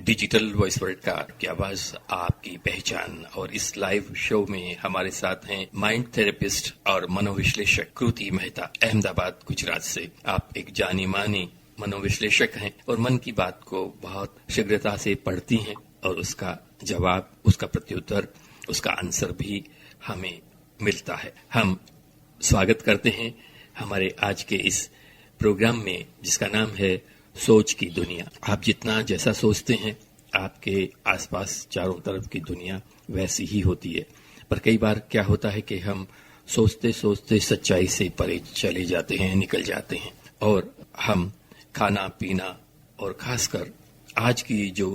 Digital voice podcast की आवाज आपकी पहचान। और इस लाइव शो में हमारे साथ हैं माइंड थेरेपिस्ट और मनोविश्लेषक कृति मेहता, अहमदाबाद, गुजरात से। आप एक जानी मानी मनोविश्लेषक हैं और मन की बात को बहुत शीघ्रता से पढ़ती हैं और उसका जवाब, उसका प्रत्युत्तर, उसका आंसर भी हमें मिलता है। हम स्वागत करते हैं हमारे आज के इस प्रोग्राम में, जिसका नाम है सोच की दुनिया। आप जितना जैसा सोचते हैं, आपके आसपास चारों तरफ की दुनिया वैसी ही होती है। पर कई बार क्या होता है कि हम सोचते सोचते सच्चाई से परे चले जाते हैं, निकल जाते हैं, और हम खाना पीना और खासकर आज की जो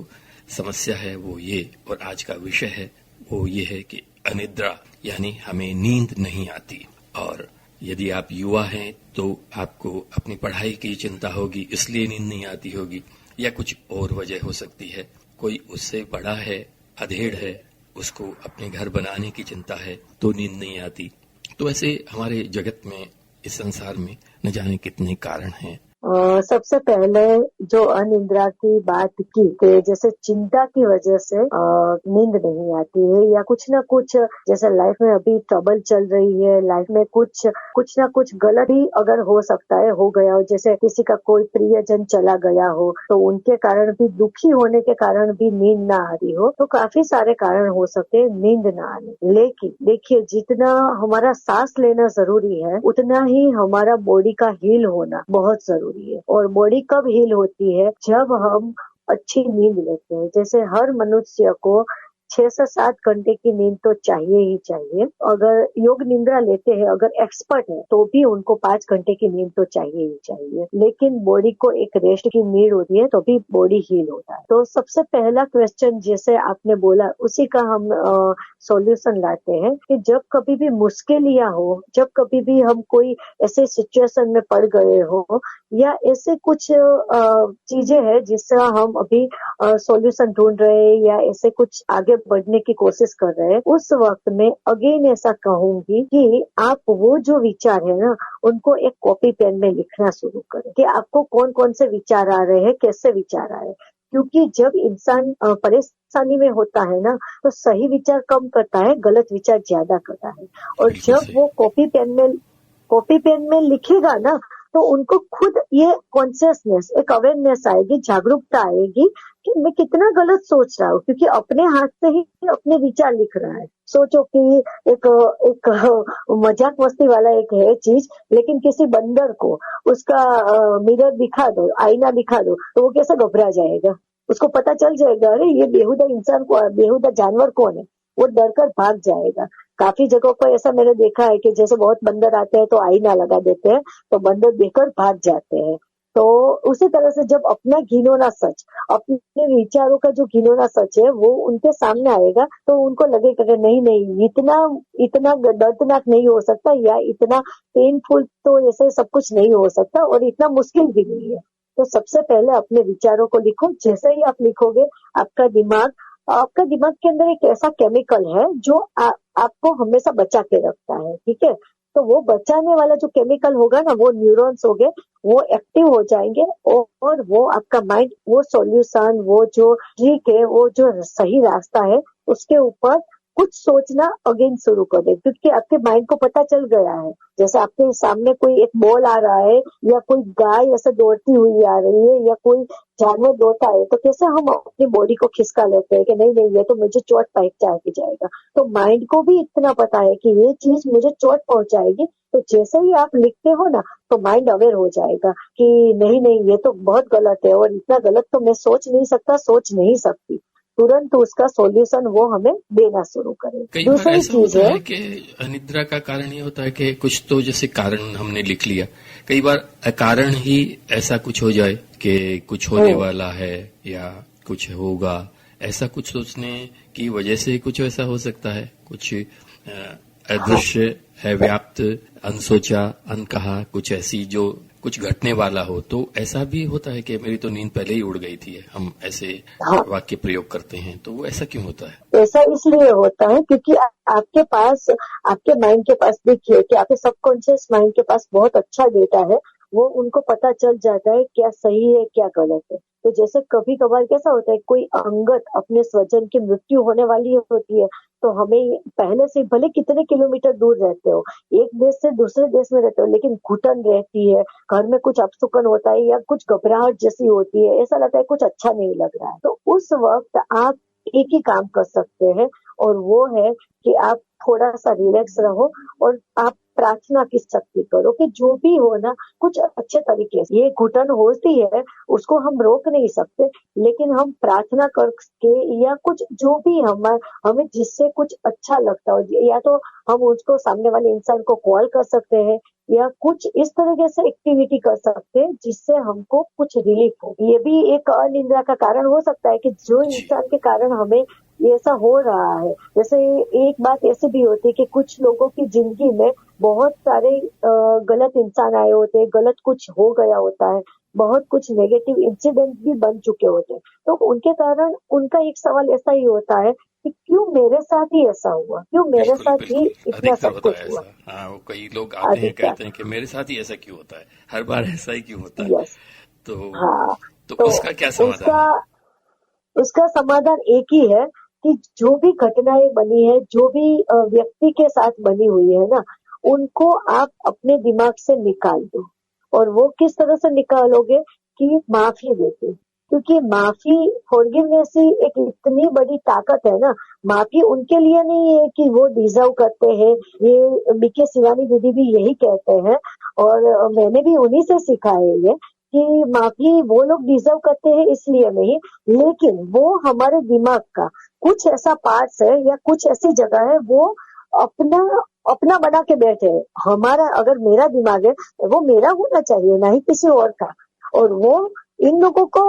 समस्या है वो ये, और आज का विषय है वो ये है कि अनिद्रा, यानी हमें नींद नहीं आती। और यदि आप युवा हैं तो आपको अपनी पढ़ाई की चिंता होगी, इसलिए नींद नहीं आती होगी, या कुछ और वजह हो सकती है। कोई उससे बड़ा है, अधेड़ है, उसको अपने घर बनाने की चिंता है तो नींद नहीं आती। तो ऐसे हमारे जगत में, इस संसार में न जाने कितने कारण हैं। सबसे पहले जो अनिद्रा की बात की, जैसे चिंता की वजह से नींद नहीं आती है, या कुछ ना कुछ जैसे लाइफ में अभी ट्रबल चल रही है, लाइफ में कुछ ना कुछ गलत ही अगर हो सकता है, हो गया हो, जैसे किसी का कोई प्रियजन चला गया हो तो उनके कारण भी, दुखी होने के कारण भी नींद ना आ रही हो, तो काफी सारे कारण हो सकते हैं नींद ना आने। लेकिन देखिए, जितना हमारा सांस लेना जरूरी है उतना ही हमारा बॉडी का हील होना बहुत जरूरी है। और बॉडी कब हील होती है? जब हम अच्छी नींद लेते हैं। जैसे हर मनुष्य को 6 से 7 घंटे की नींद तो चाहिए ही चाहिए। अगर योग निद्रा लेते हैं, अगर एक्सपर्ट है, तो भी उनको 5 घंटे की नींद तो चाहिए ही चाहिए। लेकिन बॉडी को एक रेस्ट की नीड होती है, तो भी बॉडी हील होता है। तो सबसे पहला क्वेश्चन जैसे आपने बोला, उसी का हम सॉल्यूशन लाते हैं कि जब कभी भी मुश्किलियां हो, जब कभी भी हम कोई ऐसे सिचुएशन में पड़ गए हो, या ऐसे कुछ चीजें हैं जिसका हम अभी सॉल्यूशन ढूंढ रहे हैं, या ऐसे कुछ आगे बढ़ने की कोशिश कर रहे हैं, उस वक्त में अगेन ऐसा कहूंगी कि आप वो जो विचार है ना, उनको एक कॉपी पेन में लिखना शुरू करें कि आपको कौन कौन से विचार आ रहे हैं, कैसे विचार आ रहे हैं। क्योंकि जब इंसान परेशानी में होता है ना, तो सही विचार कम करता है, गलत विचार ज्यादा करता है। और जब वो कॉपी पेन में लिखेगा ना, तो उनको खुद ये कॉन्शियसनेस, एक अवेयरनेस आएगी, जागरूकता आएगी कि मैं कितना गलत सोच रहा हूँ, क्योंकि अपने हाथ से ही अपने विचार लिख रहा है। सोचो कि एक मजाक मस्ती वाला एक है चीज, लेकिन किसी बंदर को उसका मिरर दिखा दो, आईना दिखा दो, तो वो कैसे घबरा जाएगा। उसको पता चल जाएगा, अरे ये बेहुदा इंसान को, बेहुदा जानवर कौन है, वो डर कर भाग जाएगा। काफी जगहों पर ऐसा मैंने देखा है कि जैसे बहुत बंदर आते हैं तो आईना लगा देते हैं, तो बंदर देखकर भाग जाते हैं। तो उसी तरह से जब अपना घिनौना सच, अपने विचारों का जो घिनौना सच है, वो उनके सामने आएगा, तो उनको लगेगा कि नहीं, इतना दर्दनाक नहीं हो सकता, या इतना पेनफुल तो ऐसे सब कुछ नहीं हो सकता, और इतना मुश्किल भी नहीं है। तो सबसे पहले अपने विचारों को लिखो। जैसे ही आप लिखोगे, आपका दिमाग के अंदर एक ऐसा केमिकल है जो आपको हमेशा बचा के रखता है, ठीक है। तो वो बचाने वाला जो केमिकल होगा ना, वो न्यूरॉन्स हो गए, वो एक्टिव हो जाएंगे, और वो आपका माइंड वो सॉल्यूशन, वो जो ट्रिक है, वो जो सही रास्ता है, उसके ऊपर कुछ सोचना अगेन शुरू कर दे। क्योंकि आपके माइंड को पता चल गया है, जैसे आपके सामने कोई एक बॉल आ रहा है, या कोई गाय ऐसे दौड़ती हुई आ रही है, या कोई जानवर दौड़ता है, तो कैसे हम अपनी बॉडी को खिसका लेते हैं कि नहीं, ये तो मुझे चोट पहुंचा के जाएगा। तो माइंड को भी इतना पता है कि ये चीज मुझे चोट पहुंचाएगी। तो जैसे ही आप लिखते हो ना, तो माइंड अवेयर हो जाएगा कि नहीं, ये तो बहुत गलत है, और इतना गलत तो मैं सोच नहीं सकती। तुरंत उसका सॉल्यूशन वो हमें देना शुरू करे। कई बार ऐसा होता है कि अनिद्रा का कारण ये होता है कि कुछ तो जैसे कारण हमने लिख लिया, कई बार अकारण ही ऐसा कुछ हो जाए कि कुछ होने वाला है या कुछ होगा, ऐसा कुछ सोचने की वजह से कुछ ऐसा हो सकता है। कुछ अदृश्य है, व्याप्त, अनसोचा, अनकहा, कुछ ऐसी जो कुछ घटने वाला हो। तो ऐसा भी होता है कि मेरी तो नींद पहले ही उड़ गई थी, हम ऐसे वाक्य प्रयोग करते हैं। तो वो ऐसा क्यों होता है? ऐसा इसलिए होता है क्योंकि आपके पास, आपके माइंड के पास, देखिए कि आपके सबकॉन्शियस माइंड के पास बहुत अच्छा डेटा है, वो उनको पता चल जाता है क्या सही है क्या गलत है। तो जैसे कभी कभार कैसा होता है, कोई अंगत अपने स्वजन की मृत्यु होने वाली होती है, तो हमें पहले से भले कितने किलोमीटर दूर रहते हो, एक देश से दूसरे देश में रहते हो, लेकिन घुटन रहती है, घर में कुछ अपसुकन होता है या कुछ घबराहट जैसी होती है, ऐसा लगता है कुछ अच्छा नहीं लग रहा है। तो उस वक्त आप एक ही काम कर सकते हैं, और वो है कि आप थोड़ा सा रिलैक्स रहो और आप प्रार्थना की शक्ति करो कि जो भी हो ना कुछ अच्छे तरीके से। ये घुटन होती है, उसको हम रोक नहीं सकते, लेकिन हम प्रार्थना करके या कुछ जो भी हमें जिससे कुछ अच्छा लगता हो, या तो हम उसको सामने वाले इंसान को कॉल कर सकते हैं या कुछ इस तरीके से एक्टिविटी कर सकते हैं जिससे हमको कुछ रिलीफ हो। ये भी एक अनिद्रा का कारण हो सकता है कि जो इंसान के कारण हमें ये ऐसा हो रहा है। जैसे एक बात ऐसी भी होती है कि कुछ लोगों की जिंदगी में बहुत सारे गलत इंसान आए होते हैं, गलत कुछ हो गया होता है, बहुत कुछ नेगेटिव इंसिडेंट भी बन चुके होते हैं, तो उनके कारण उनका एक सवाल ऐसा ही होता है कि क्यों मेरे साथ ही ऐसा हुआ, क्यों मेरे बिल्कुल साथ ही बिल्कुल, इतना अधिकतर सब होता कुछ है हुआ। ऐसा। हाँ, वो कई लोग आते हैं अधिकतर, कहते हैं कि मेरे साथ ही ऐसा क्यों होता है, हर बार ऐसा ही क्यों होता है। यस, तो हाँ। तो तो उसका क्या समाधान उसका है? उसका समाधान एक ही है कि जो भी घटनाएं बनी है, जो भी व्यक्ति के साथ बनी हुई है ना, उनको आप अपने दिमाग से निकाल दो। और वो किस तरह से निकालोगे कि माफी देके, क्योंकि माफी, फॉरगिवनेस ही एक इतनी बड़ी ताकत है ना। माफी उनके लिए नहीं है कि वो डिजर्व करते हैं, ये बीके शिवानी दीदी भी यही कहते हैं, और मैंने भी उन्हीं से सीखा है ये कि माफी वो लोग डिजर्व करते हैं इसलिए नहीं, लेकिन वो हमारे दिमाग का कुछ ऐसा पार्ट्स है या कुछ ऐसी जगह है, वो अपना अपना बना के बैठे हैं। हमारा, अगर मेरा दिमाग है, वो मेरा होना चाहिए, ना ही किसी और का। और वो इन लोगों को,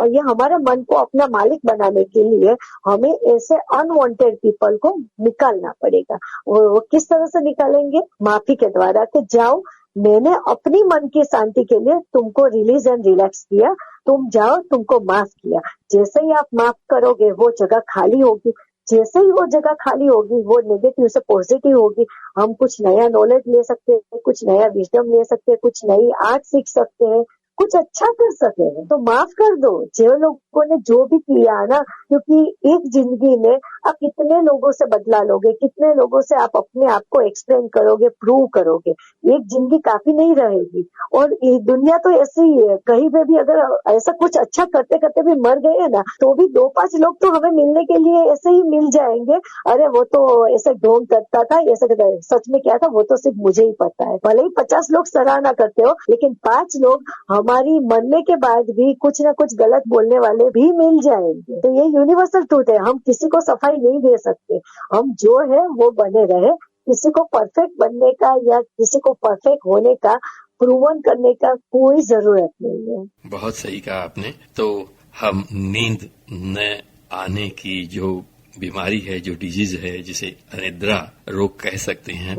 ये हमारे मन को अपना मालिक बनाने के लिए हमें ऐसे अनवांटेड पीपल को निकालना पड़ेगा। वो किस तरह से निकालेंगे? माफी के द्वारा, कि जाओ, मैंने अपनी मन की शांति के लिए तुमको रिलीज एंड रिलैक्स किया, तुम जाओ, तुमको माफ किया। जैसे ही आप माफ करोगे वो जगह खाली होगी, जैसे ही वो जगह खाली होगी वो नेगेटिव से पॉजिटिव होगी। हम कुछ नया नॉलेज ले सकते हैं, कुछ नया विजडम ले सकते हैं, कुछ नई आर्ट सीख सकते हैं, कुछ अच्छा कर सकते हैं। तो माफ कर दो जो लोगों ने जो भी किया ना, क्योंकि एक जिंदगी में आप कितने लोगों से बदला लोगे, कितने लोगों से आप अपने आप को एक्सप्लेन करोगे, प्रूव करोगे। एक जिंदगी काफी नहीं रहेगी। और ये दुनिया तो ऐसी ही है, कहीं पे भी अगर ऐसा कुछ अच्छा करते करते भी मर गए ना, तो भी 2-5 लोग तो हमें मिलने के लिए ऐसे ही मिल जाएंगे। अरे वो तो ऐसे ढोंग करता था, ऐसे करता था, सच में क्या था वो तो सिर्फ मुझे ही पता है। भले ही 50 लोग सराहना करते हो, लेकिन 5 लोग हमारी मरने के बाद भी कुछ ना कुछ गलत बोलने वाले भी मिल जाएंगे। तो ये यूनिवर्सल ट्रूथ है, हम किसी को सफाई नहीं दे सकते। हम जो है वो बने रहे। किसी को परफेक्ट बनने का या किसी को परफेक्ट होने का प्रूवन करने का कोई जरूरत नहीं है। बहुत सही कहा आपने। तो हम नींद न आने की जो बीमारी है, जो डिजीज है, जिसे अनिद्रा रोग कह सकते हैं,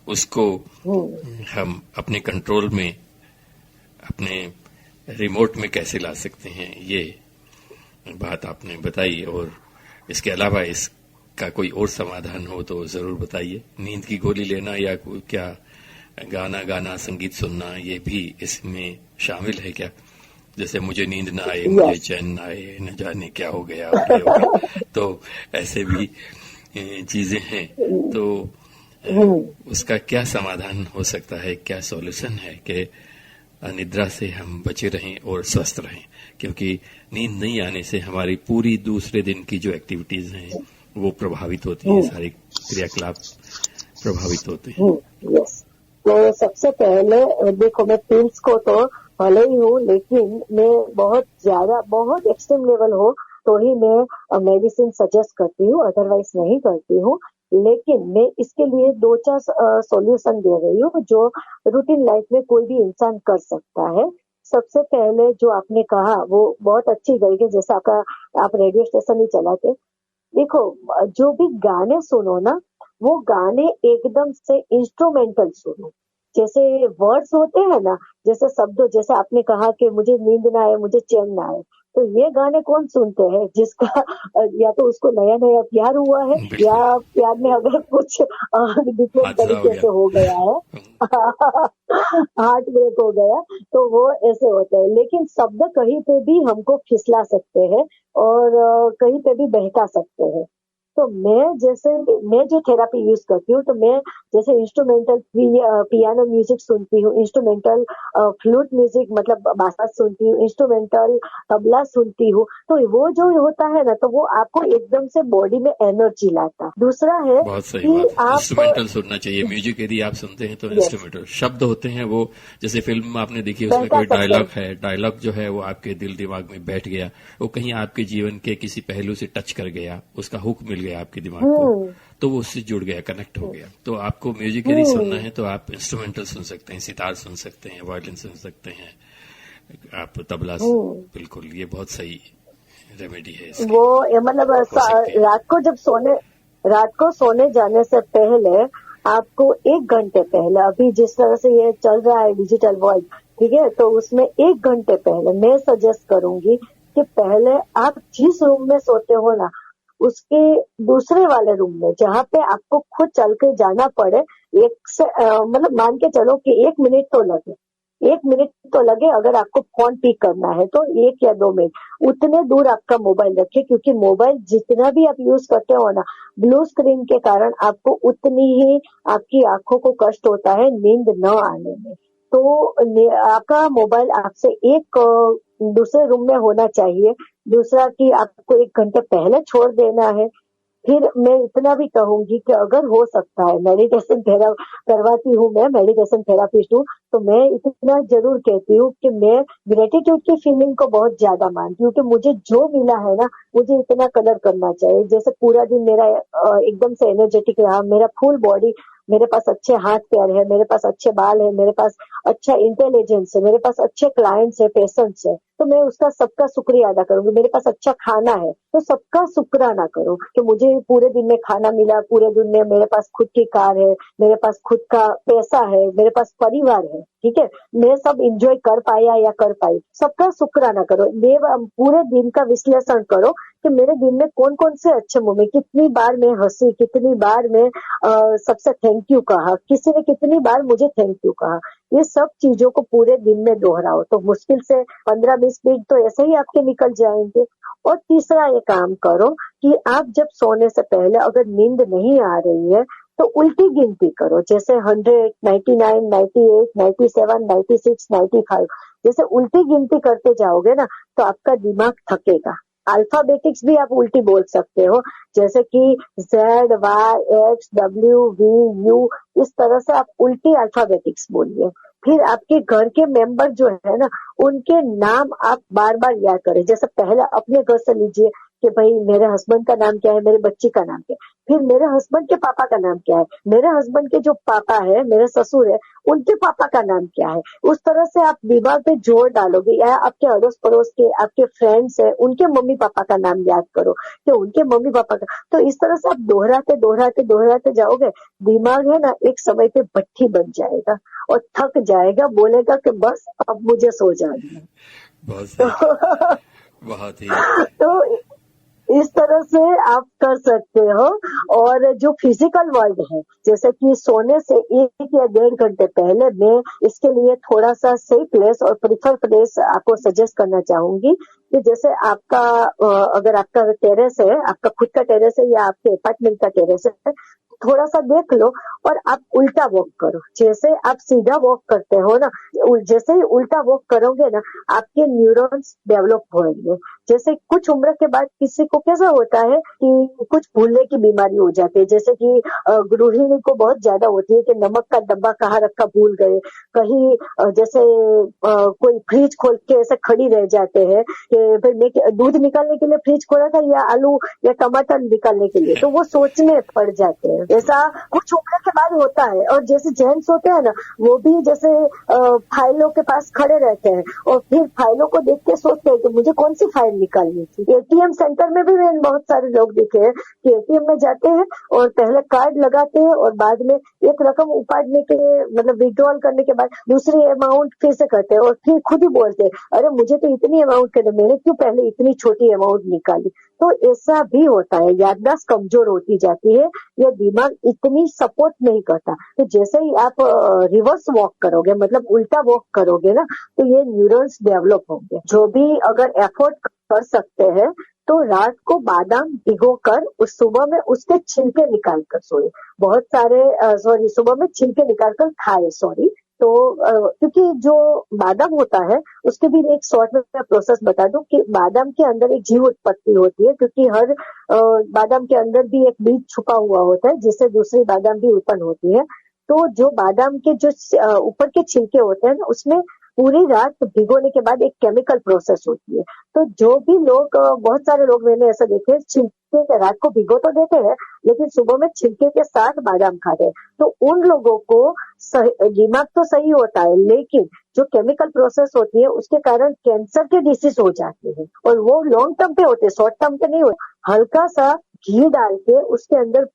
उसको हम अपने कंट्रोल में, अपने रिमोट में कैसे ला सकते हैं, ये बात आपने बताई। और इसके अलावा इसका कोई और समाधान हो तो जरूर बताइए। नींद की गोली लेना या क्या गाना गाना, संगीत सुनना, ये भी इसमें शामिल है क्या? जैसे मुझे नींद ना आए, मुझे चैन ना आए, न जाने क्या हो गया, तो ऐसे भी चीजें हैं। तो उसका क्या समाधान हो सकता है, क्या सॉल्यूशन है कि अनिद्रा से हम बचे रहें और स्वस्थ रहें? क्योंकि नींद नहीं आने से हमारी पूरी दूसरे दिन की जो एक्टिविटीज हैं वो प्रभावित होती हैं, सारे क्रियाकलाप प्रभावित होते हैं। यस, तो सबसे पहले देखो, मैं पिल्स को तो भले ही हूँ, लेकिन मैं बहुत एक्सट्रीम लेवल हो तो ही मैं मेडिसिन सजेस्ट करती हूँ, अदरवाइज नहीं करती हूँ। लेकिन मैं इसके लिए 2-4 सॉल्यूशन दे रही हूँ जो रूटीन लाइफ में कोई भी इंसान कर सकता है। सबसे पहले जो आपने कहा वो बहुत अच्छी गई कि जैसे आप रेडियो स्टेशन ही चलाते, देखो, जो भी गाने सुनो ना, वो गाने एकदम से इंस्ट्रूमेंटल सुनो। जैसे वर्ड्स होते हैं ना, जैसे शब्द, जैसे आपने कहा कि मुझे नींद ना आए, मुझे चैन ना आए, तो ये गाने कौन सुनते हैं जिसका या तो उसको नया नया प्यार हुआ है या प्यार में अगर कुछ डिफरेंट तरीके से हो गया है हार्ट ब्रेक हो गया, तो वो ऐसे होता है। लेकिन शब्द कहीं पे भी हमको फिसला सकते हैं और कहीं पे भी बहका सकते हैं। तो मैं जो थेरापी यूज करती हूँ, तो मैं जैसे इंस्ट्रूमेंटल पियानो म्यूजिक सुनती हूँ, इंस्ट्रूमेंटल फ्लूट म्यूजिक मतलब बांसुरी सुनती हूँ, इंस्ट्रूमेंटल तबला सुनती हूँ। तो वो जो होता है ना, तो वो आपको एकदम से बॉडी में एनर्जी लाता है। दूसरा है बहुत सही कि बात है, आप इंस्ट्रूमेंटल सुनना चाहिए। म्यूजिक यदि आप सुनते हैं तो इंस्ट्रूमेंटल शब्द होते हैं, वो जैसे फिल्म में आपने देखी उसमें कोई डायलॉग है, डायलॉग जो है वो आपके दिल दिमाग में बैठ गया, वो कहीं आपके जीवन के किसी पहलू से टच कर गया, उसका हुक मिल गया आपके दिमाग को, तो वो उससे जुड़ गया, कनेक्ट हो गया। तो आपको म्यूजिक यदि सुनना है तो आप इंस्ट्रूमेंटल सुन सकते हैं, सितार सुन सकते हैं, वायलिन सुन सकते हैं, आप तबला बिल्कुल, ये बहुत सही रेमेडी है इसकी। वो मतलब रात को सोने जाने से पहले आपको 1 घंटे पहले, अभी जिस तरह से ये चल रहा है डिजिटल वर्ल्ड, ठीक है, तो उसमें 1 घंटे पहले मैं सजेस्ट करूंगी कि पहले आप जिस रूम में सोते हो ना, उसके दूसरे वाले रूम में, जहाँ पे आपको खुद चल के जाना पड़े, मतलब मान के चलो कि 1 मिनट तो लगे, 1 मिनट तो लगे। अगर आपको फोन पिक करना है तो 1 या 2 मिनट, उतने दूर आपका मोबाइल रखे, क्योंकि मोबाइल जितना भी आप यूज करते हो ना, ब्लू स्क्रीन के कारण आपको उतनी ही आपकी आंखों को कष्ट होता है नींद न आने में। तो आपका मोबाइल आपसे एक दूसरे रूम में होना चाहिए। दूसरा कि आपको 1 घंटे पहले छोड़ देना है। फिर मैं इतना भी कहूंगी कि अगर हो सकता है, मेडिटेशन करवाती हूँ, मैं मेडिटेशन थेरापिस्ट हूँ, तो मैं इतना जरूर कहती हूँ कि मैं ग्रेटिट्यूड की फीलिंग को बहुत ज्यादा मानती हूँ कि मुझे जो मिला है ना, मुझे इतना कलर करना चाहिए। जैसे पूरा दिन मेरा एकदम से एनर्जेटिक रहा, मेरा फुल बॉडी, मेरे पास अच्छे हाथ पैर है, मेरे पास अच्छे बाल है, मेरे पास अच्छा इंटेलिजेंस है, मेरे पास अच्छे क्लाइंट्स है, पेशेंट्स है, तो मैं उसका सबका शुक्रिया अदा करूंगी। मेरे पास अच्छा खाना है, तो सबका शुक्राना करो कि मुझे पूरे दिन में खाना मिला, पूरे दिन में मेरे पास खुद की कार है, मेरे पास खुद का पैसा है, मेरे पास परिवार है, ठीक है, मैं सब इंजॉय कर पाया या कर पाई, सबका शुक्राना करो। पूरे दिन का विश्लेषण करो कि मेरे दिन में कौन कौन से अच्छे मोमेंट, कितनी बार मैं हंसी, कितनी बार मैं सबसे थैंक यू कहा, किसी ने कितनी बार मुझे थैंक यू कहा। ये सब चीजों को पूरे दिन में दोहराओ, तो मुश्किल से 15-20 मिनट तो ऐसे ही आपके निकल जाएंगे। और तीसरा ये काम करो कि आप जब सोने से पहले अगर नींद नहीं आ रही है, तो उल्टी गिनती करो, जैसे 100, 99, 98, 97, 96, 95, जैसे उल्टी गिनती करते जाओगे ना, तो आपका दिमाग थकेगा। अल्फाबेटिक्स भी आप उल्टी बोल सकते हो, जैसे कि ZYXWVU, इस तरह से आप उल्टी अल्फाबेटिक्स बोलिए। फिर आपके घर के मेंबर जो है ना, उनके नाम आप बार बार याद करें। जैसे पहले अपने घर से लीजिए कि भाई मेरे हस्बैंड का नाम क्या है, मेरे बच्ची का नाम क्या है, फिर मेरे हस्बैंड के पापा का नाम क्या है, मेरे हस्बैंड के जो पापा है, मेरे ससुर है, उनके पापा का नाम क्या है। उस तरह से आप दिमाग पे जोर डालोगे, या आपके अड़ोस पड़ोस के आपके फ्रेंड्स है, उनके मम्मी पापा का नाम याद करो कि उनके मम्मी पापा का। तो इस तरह से आप दोहराते जाओगे, दिमाग है ना एक समय पे भट्ठी बन जाएगा और थक जाएगा, बोलेगा कि बस अब मुझे सो जाना है। बहुत ही तो इस तरह से आप कर सकते हो। और जो फिजिकल वर्ल्ड है, जैसे कि सोने से 1 या 1.5 घंटे पहले, मैं इसके लिए थोड़ा सा सही प्लेस और प्रिफर प्लेस आपको सजेस्ट करना चाहूंगी कि जैसे आपका अगर आपका टेरेस है, आपका खुद का टेरेस है या आपके अपार्टमेंट का टेरेस है, थोड़ा सा देख लो और आप उल्टा वॉक करो। जैसे आप सीधा वॉक करते हो ना, जैसे ही उल्टा वॉक करोगे ना, आपके न्यूरॉन्स डेवलप होंगे। जैसे कुछ उम्र के बाद किसी को कैसा होता है कि कुछ भूलने की बीमारी हो जाती है, जैसे कि गृहिणी को बहुत ज्यादा होती है कि नमक का डब्बा कहाँ रखा भूल गए, कहीं जैसे कोई फ्रिज खोल के ऐसे खड़ी रह जाते हैं कि फिर मैं दूध निकालने के लिए फ्रिज खोला था या आलू या टमाटर निकालने के लिए, तो वो सोचने पड़ जाते हैं। ऐसा कुछ उम्र के बाद होता है। और जैसे जेंट्स होते हैं ना, वो भी जैसे फाइलों के पास खड़े रहते हैं और फिर फाइलों को देख के सोचते हैं कि मुझे कौन सी फाइल निकालनी थी। एटीएम सेंटर में भी मैंने बहुत सारे लोग देखे हैं कि एटीएम में जाते हैं और पहले कार्ड लगाते हैं और बाद में एक रकम उपाड़ने के मतलब विड्रॉल करने के बाद दूसरी अमाउंट फिर से करते हैं और फिर खुद ही बोलते हैं, अरे मुझे तो इतनी अमाउंट करनी, मैंने क्यों पहले इतनी छोटी अमाउंट निकाली। तो ऐसा भी होता है, याददाश्त कमजोर होती जाती है, या दिमाग इतनी सपोर्ट नहीं करता। तो जैसे ही आप रिवर्स वॉक करोगे, मतलब उल्टा वॉक करोगे ना, तो ये न्यूरॉन्स डेवलप होंगे। जो भी अगर एफर्ट कर सकते हैं तो रात को बादाम भिगोकर उस सुबह में उसके छिलके निकाल कर सोए। बहुत सारे सुबह में छिलके निकाल कर खाए। तो क्योंकि जो बादाम होता है उसके भी एक शॉर्ट में प्रोसेस बता दूं कि बादाम के अंदर एक जीव उत्पत्ति होती है, क्योंकि हर बादाम के अंदर भी एक बीज छुपा हुआ होता है जिससे दूसरी बादाम भी उत्पन्न होती है। तो जो बादाम के जो ऊपर के छिलके होते हैं ना, उसमें पूरी रात भिगोने के बाद एक केमिकल प्रोसेस होती है। तो जो भी लोग बहुत सारे लोग मैंने ऐसा देखे, छिलके रात को भिगो तो देते हैं लेकिन सुबह में छिलके के साथ बादाम खाते हैं, तो उन लोगों को दिमाग तो सही होता है लेकिन जो केमिकल प्रोसेस होती है उसके कारण कैंसर के डिसीज हो जाते हैं। और वो लॉन्ग टर्म पे होते हैं, शॉर्ट टर्म पे नहीं होते। हल्का सा घी डाल के उसके अंदर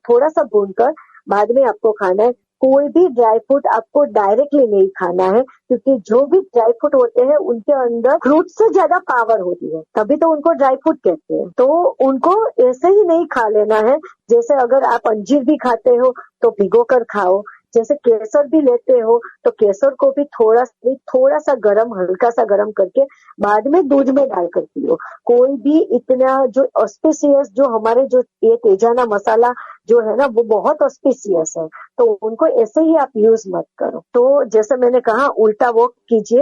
थोड़ा सा भूनकर बाद में आपको खाना है। कोई भी ड्राई फ्रूट आपको डायरेक्टली नहीं खाना है, क्योंकि जो भी ड्राई फ्रूट होते हैं उनके अंदर फ्रूट से ज्यादा पावर होती है, तभी तो उनको ड्राई फ्रूट कहते हैं। तो उनको ऐसे ही नहीं खा लेना है। जैसे अगर आप अंजीर भी खाते हो तो भिगो कर खाओ, जैसे केसर भी लेते हो तो केसर को भी थोड़ा सा गरम, हल्का सा गरम करके बाद में दूध में डालकर पियो। कोई भी इतना जो ऑस्पिशियस, जो हमारे जो ये तेजाना मसाला जो है ना, वो बहुत ऑस्पिशियस है, तो उनको ऐसे ही आप यूज मत करो। तो जैसे मैंने कहा, उल्टा वॉक कीजिए।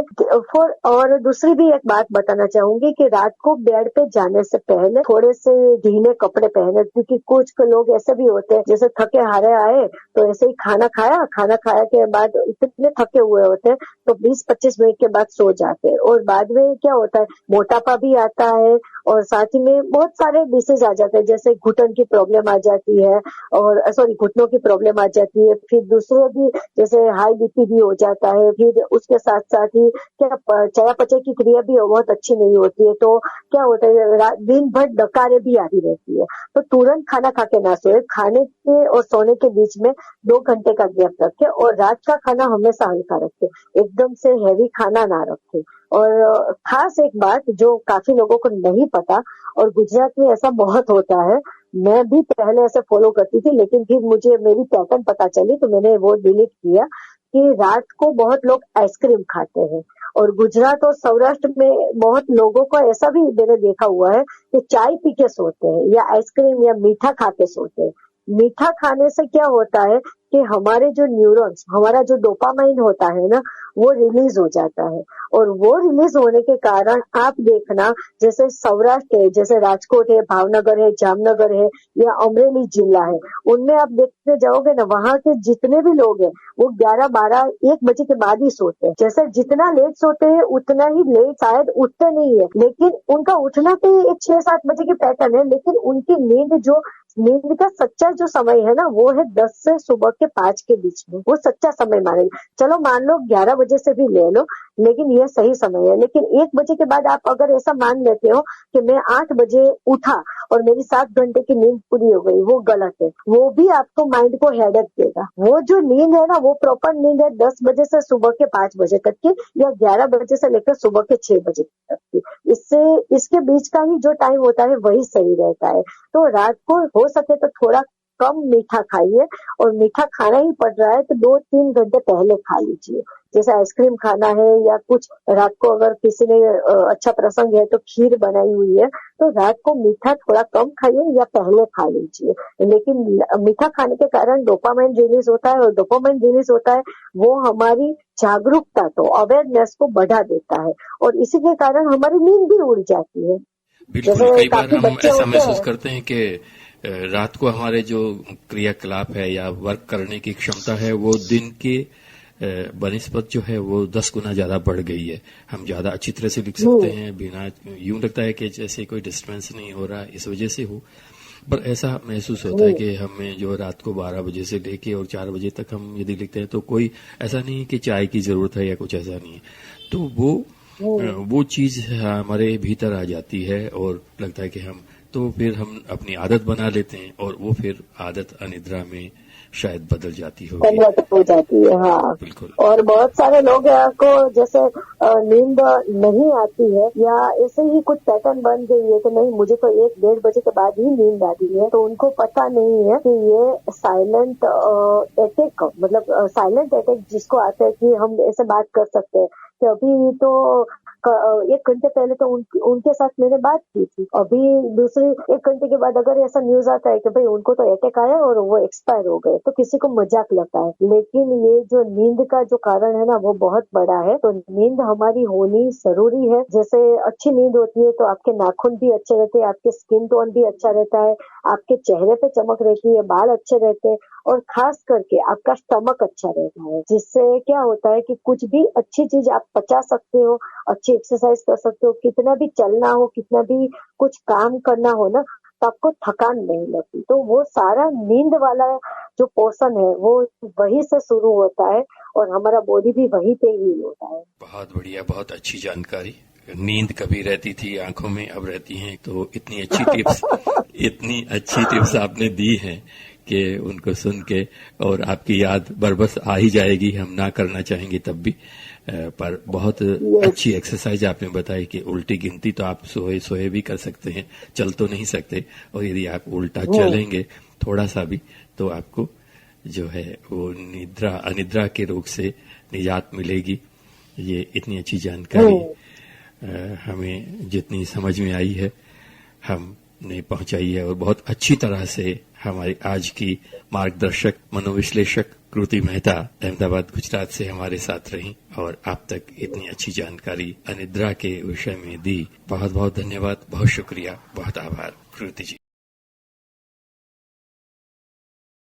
और दूसरी भी एक बात बताना चाहूंगी कि रात को बेड पे जाने से पहले थोड़े से ढीले कपड़े पहने, क्योंकि कुछ लोग ऐसे भी होते हैं जैसे थके हारे आए तो ऐसे ही खाना खाया के बाद इतने थके हुए होते हैं तो 20-25 मिनट के बाद सो जाते हैं, और बाद में क्या होता है, मोटापा भी आता है और साथ ही में बहुत सारे डिसीज आ जाते हैं, जैसे घुटन की प्रॉब्लम आ जाती है और घुटनों की प्रॉब्लम आ जाती है। फिर दूसरे भी जैसे हाई बीपी भी हो जाता है। फिर उसके साथ साथ ही क्या चयापचय की क्रिया भी बहुत अच्छी नहीं होती है, तो क्या होता है, दिन भर डकारे भी आती रहती है। तो तुरंत खाना खा के ना सोए, खाने के और सोने के बीच में 2 घंटे का गैप रखे, और रात का खाना हमेशा हल्का रखे, एकदम से हैवी खाना ना रखे। और खास एक बात जो काफी लोगों को नहीं पता, और गुजरात में ऐसा बहुत होता है, मैं भी पहले ऐसे फॉलो करती थी लेकिन फिर मुझे मेरी पैटर्न पता चली तो मैंने वो डिलीट किया, कि रात को बहुत लोग आइसक्रीम खाते हैं। और गुजरात और सौराष्ट्र में बहुत लोगों को ऐसा भी मैंने देखा हुआ है कि चाय पी के सोते हैं या आइसक्रीम या मीठा खा के सोते हैं। मीठा खाने से क्या होता है कि हमारे जो न्यूरॉन्स, हमारा जो डोपामाइन होता है ना, वो रिलीज हो जाता है, और वो रिलीज होने के कारण आप देखना, जैसे सौराष्ट्र है, जैसे राजकोट है, भावनगर है, जामनगर है या अमरेली जिला है, उनमें आप देखते जाओगे ना, वहाँ के जितने भी लोग हैं वो 11, 12, 1 बजे के बाद ही सोते हैं। जैसे जितना लेट सोते हैं उतना ही लेट शायद उठते नहीं है, लेकिन उनका उठना तो एक 6-7 बजे की पैटर्न है, लेकिन उनकी नींद का सच्चा जो समय है ना, वो है 10 से सुबह के 5 के बीच में, वो सच्चा समय मानेंगे। चलो मान लो 11 बजे से भी ले लो, लेकिन ये सही समय है। लेकिन 1 बजे के बाद आप अगर ऐसा मान लेते हो कि मैं 8 बजे उठा और मेरी 7 घंटे की नींद पूरी हो गई, वो गलत है। वो भी आपको माइंड को हेडेक देगा। वो जो नींद है ना, वो प्रॉपर नींद है 10 बजे से सुबह के 5 बजे तक की, या 11 बजे से लेकर सुबह के 6 बजे तक की। इसके बीच का ही जो टाइम होता है वही सही रहता है। तो रात को हो सके तो थोड़ा कम मीठा खाइए, और मीठा खाना ही पड़ रहा है तो 2-3 घंटे पहले खा लीजिए। जैसे आइसक्रीम खाना है या कुछ, रात को अगर किसी ने अच्छा प्रसंग है तो खीर बनाई हुई है, तो रात को मीठा थोड़ा कम खाइए या पहले खा लीजिए। लेकिन मीठा खाने के कारण डोपामाइन रिलीज होता है, और डोपामाइन रिलीज होता है वो हमारी जागरूकता, तो अवेयरनेस को बढ़ा देता है, और इसी के कारण हमारी नींद भी उड़ जाती है। बिल्कुल, कई बार हम ऐसा महसूस करते हैं कि रात को हमारे जो क्रियाकलाप है या वर्क करने की क्षमता है वो दिन के बनिस्बत जो है वो 10 गुना ज्यादा बढ़ गई है। हम ज्यादा अच्छी तरह से लिख सकते हैं, बिना यूं लगता है कि जैसे कोई डिस्टर्बेंस नहीं हो रहा, इस वजह से हो। पर ऐसा महसूस होता है कि हमें जो रात को 12 बजे से लेके और 4 बजे तक हम यदि लिखते हैं तो कोई ऐसा नहीं है कि चाय की जरूरत है या कुछ ऐसा नहीं है, तो वो चीज हमारे भीतर आ जाती है और लगता है कि तो फिर हम अपनी आदत बना लेते हैं और वो फिर आदत अनिद्रा में शायद बदल जाती होगी। कन्वर्ट हो जाती है, हाँ बिल्कुल। और बहुत सारे लोग को जैसे नींद नहीं आती है या ऐसे ही कुछ पैटर्न बन गई है कि नहीं मुझे तो 1-1:30 बजे के बाद ही नींद आती है, तो उनको पता नहीं है कि ये साइलेंट अटैक, मतलब साइलेंट अटैक जिसको आता है कि हम ऐसे बात कर सकते हैं कि अभी तो 1 घंटे पहले तो उनके साथ मैंने बात की थी, अभी दूसरी 1 घंटे के बाद अगर ऐसा न्यूज आता है कि भाई उनको तो अटैक आया और वो एक्सपायर हो गए, तो किसी को मजाक लगता है। लेकिन ये जो नींद का जो कारण है ना वो बहुत बड़ा है। तो नींद हमारी होनी जरूरी है। जैसे अच्छी नींद होती है तो आपके नाखून भी अच्छे रहते हैं, आपके स्किन टोन भी अच्छा रहता है, आपके चेहरे पे चमक रहती है, बाल अच्छे रहते हैं और खास करके आपका स्टमक अच्छा रहता है, जिससे क्या होता है कि कुछ भी अच्छी चीज आप पचा सकते हो, अच्छी एक्सरसाइज कर सकते हो, कितना भी चलना हो, कितना भी कुछ काम करना हो ना, तो आपको थकान नहीं लगती। तो वो सारा नींद वाला जो पोर्शन है वो वहीं से शुरू होता है और हमारा बॉडी भी वहीं पे ही होता है। बहुत बढ़िया, बहुत अच्छी जानकारी। नींद कभी रहती थी आंखों में, अब रहती हैं, तो इतनी अच्छी टिप्स आपने दी हैं कि उनको सुन के और आपकी याद बरबस आ ही जाएगी, हम ना करना चाहेंगे तब भी। पर बहुत अच्छी एक्सरसाइज आपने बताई कि उल्टी गिनती तो आप सोए भी कर सकते हैं, चल तो नहीं सकते, और यदि आप उल्टा चलेंगे थोड़ा सा भी तो आपको जो है वो अनिद्रा के रोग से निजात मिलेगी। ये इतनी अच्छी जानकारी हमें जितनी समझ में आई है हमने पहुंचाई है और बहुत अच्छी तरह से हमारी आज की मार्गदर्शक मनोविश्लेषक कृति मेहता अहमदाबाद गुजरात से हमारे साथ रही और आप तक इतनी अच्छी जानकारी अनिद्रा के विषय में दी। बहुत बहुत धन्यवाद, बहुत शुक्रिया, बहुत आभार कृति जी।